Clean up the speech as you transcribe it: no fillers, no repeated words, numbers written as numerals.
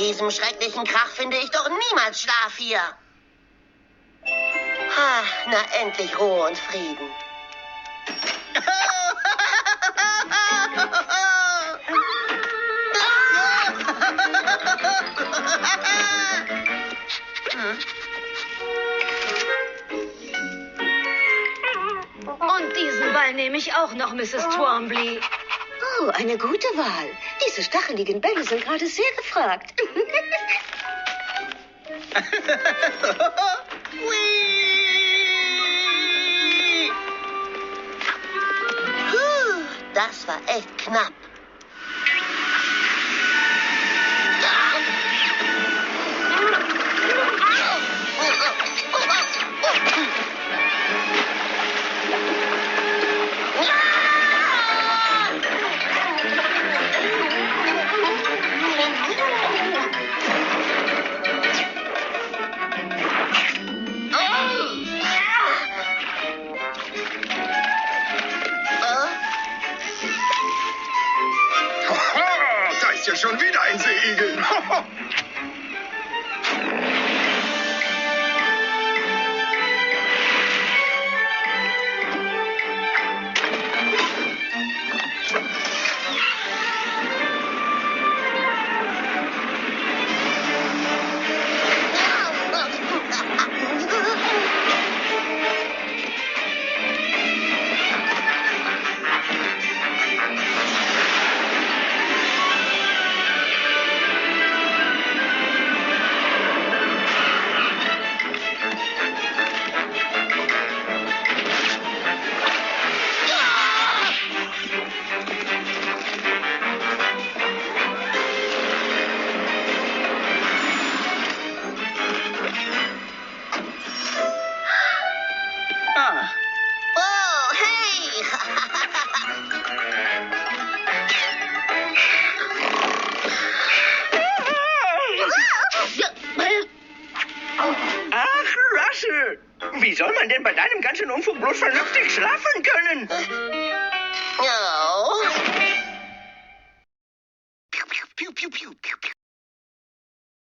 diesem schrecklichen Krach finde ich doch niemals Schlaf hier. Na, endlich Ruhe und Frieden. Und diesen Ball nehme ich auch noch, Mrs. Twombly. Oh, eine gute Wahl. Diese stacheligen Bälle sind gerade sehr gefragt. Das war echt knapp. Da ist ja schon wieder ein Seeigel. Oh, hey! Ach, Russell, wie soll man denn bei deinem ganzen Unfug bloß vernünftig schlafen können? Oh. Piu, piu, piu, piu, piu, piu.